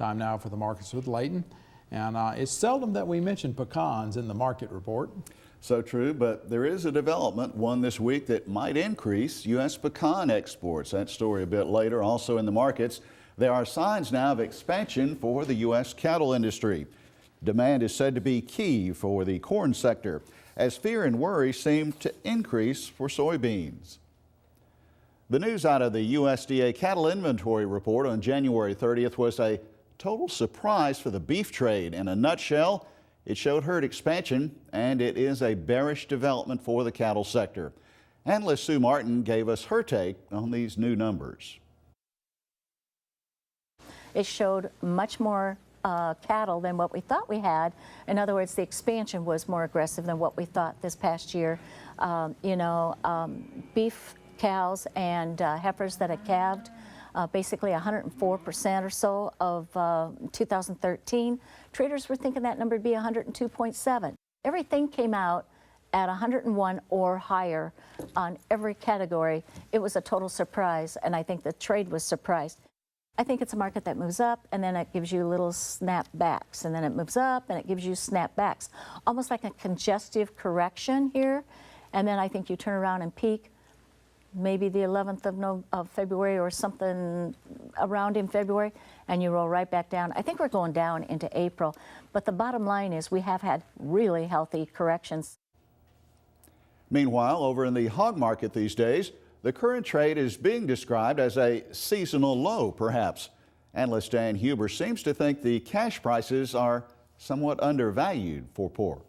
Time now for the markets with Layton. And it's seldom that we mention pecans in the market report. So true, but there is a development, one this week, that might increase U.S. pecan exports. That story a bit later. Also in the markets, there are signs now of expansion for the U.S. cattle industry. Demand is said to be key for the corn sector, as fear and worry seem to increase for soybeans. The news out of the USDA cattle inventory report on January 30th was a total surprise for the beef trade. In a nutshell, it showed herd expansion, and it is a bearish development for the cattle sector. Analyst Sue Martin gave us her take on these new numbers. It showed much more cattle than what we thought we had. In other words, the expansion was more aggressive than what we thought this past year. Beef cows and heifers that had calved basically 104% or so of 2013. Traders were thinking that number would be 102.7. Everything came out at 101 or higher on every category. It was a total surprise, and I think the trade was surprised. I think it's a market that moves up, and then it gives you little snapbacks, and then it moves up, and it gives you snapbacks, almost like a congestive correction here. And then I think you turn around and peak maybe the 11th of February or something around in February, and you roll right back down. I think we're going down into April, but the bottom line is we have had really healthy corrections. Meanwhile, over in the hog market these days, the current trade is being described as a seasonal low, perhaps. Analyst Dan Huber seems to think the cash prices are somewhat undervalued for pork.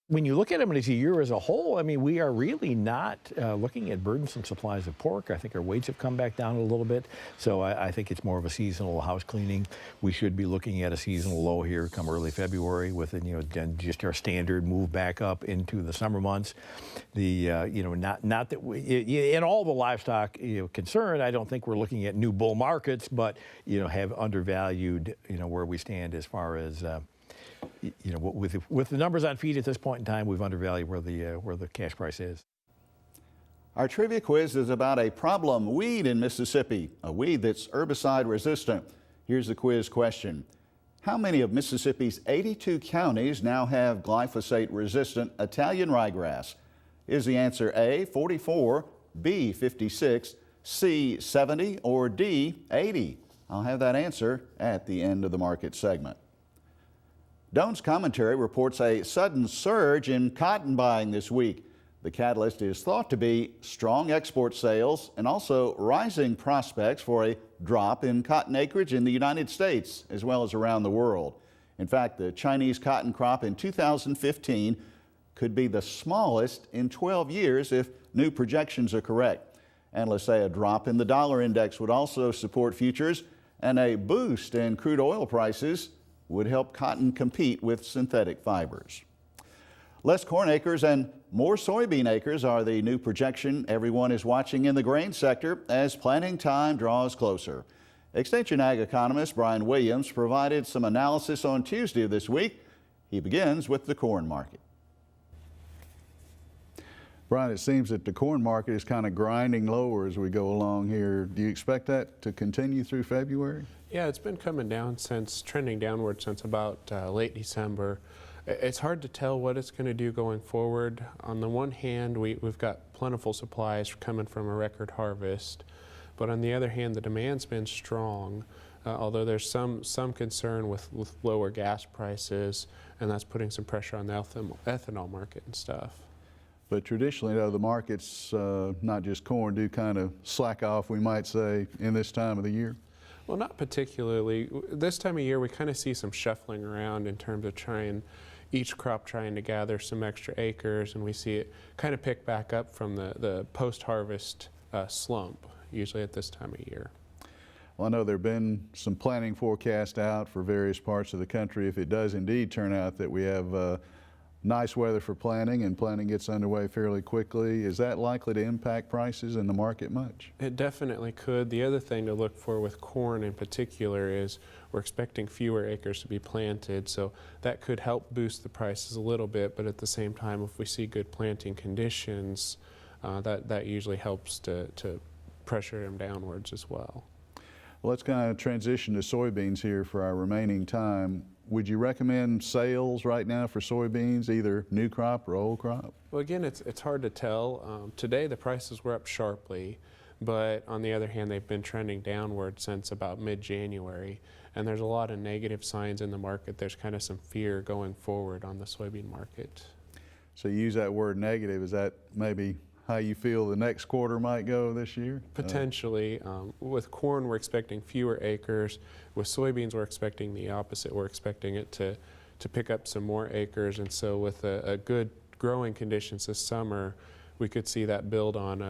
When you look at them as a year as a whole, I mean, we are really not looking at burdensome supplies of pork. I think our weights have come back down a little bit. So I think it's more of a seasonal house cleaning. We should be looking at a seasonal low here come early February with, just our standard move back up into the summer months. Not that we, in all the livestock concern, I don't think we're looking at new bull markets, but, have undervalued, where we stand as far as, with the numbers on feed at this point in time, we've undervalued where the cash price is. Our trivia quiz is about a problem weed in Mississippi, a weed that's herbicide resistant. Here's the quiz question. How many of Mississippi's 82 counties now have glyphosate resistant Italian ryegrass? Is the answer A, 44, B, 56, C, 70, or D, 80? I'll have that answer at the end of the market segment. Doan's commentary reports a sudden surge in cotton buying this week. The catalyst is thought to be strong export sales and also rising prospects for a drop in cotton acreage in the United States as well as around the world. In fact, the Chinese cotton crop in 2015 could be the smallest in 12 years if new projections are correct. Analysts say a drop in the dollar index would also support futures, and a boost in crude oil prices would help cotton compete with synthetic fibers. Less corn acres and more soybean acres are the new projection everyone is watching in the grain sector as planting time draws closer. Extension Ag economist Brian Williams provided some analysis on Tuesday of this week. He begins with the corn market. Brian, it seems that the corn market is kind of grinding lower as we go along here. Do you expect that to continue through February? Yeah, it's been coming down trending downward since about late December. It's hard to tell what it's going to do going forward. On the one hand, we've got plentiful supplies coming from a record harvest, but on the other hand, the demand's been strong, although there's some concern with lower gas prices, and that's putting some pressure on the ethanol market and stuff. But traditionally, though, the markets, not just corn, do kind of slack off, we might say, in this time of the year? Well, not particularly. This time of year, we kind of see some shuffling around in terms of each crop trying to gather some extra acres, and we see it kind of pick back up from the post-harvest slump, usually at this time of year. Well, I know there have been some planting forecasts out for various parts of the country. If it does indeed turn out that we have nice weather for planting and planting gets underway fairly quickly, is that likely to impact prices in the market much? It definitely could. The other thing to look for with corn in particular is we're expecting fewer acres to be planted, so that could help boost the prices a little bit, but at the same time, if we see good planting conditions, that usually helps to pressure them downwards as well. Well, let's kind of transition to soybeans here for our remaining time. Would you recommend sales right now for soybeans, either new crop or old crop? Well, again, it's hard to tell. Today the prices were up sharply, but on the other hand, they've been trending downward since about mid-January, and there's a lot of negative signs in the market. There's kind of some fear going forward on the soybean market. So you use that word negative. Is that maybe how you feel the next quarter might go this year? Potentially. With corn, we're expecting fewer acres. With soybeans, we're expecting the opposite. We're expecting it to pick up some more acres, and so with a good growing conditions this summer, we could see that build on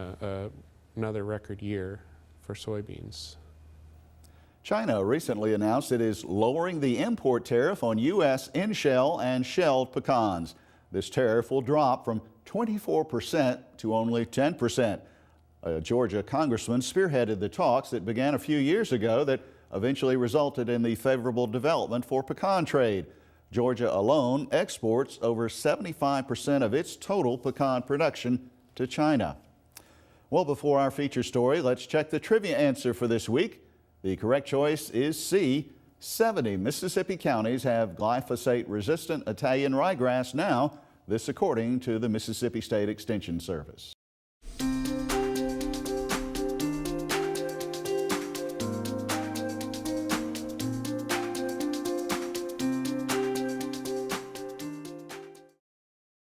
another record year for soybeans. China recently announced it is lowering the import tariff on U.S. in-shell and shelled pecans. This tariff will drop from 24% to only 10%. A Georgia congressman spearheaded the talks that began a few years ago that eventually resulted in the favorable development for pecan trade. Georgia alone exports over 75% of its total pecan production to China. Well, before our feature story, let's check the trivia answer for this week. The correct choice is C. 70 Mississippi counties have glyphosate-resistant Italian ryegrass now, this according to the Mississippi State Extension Service.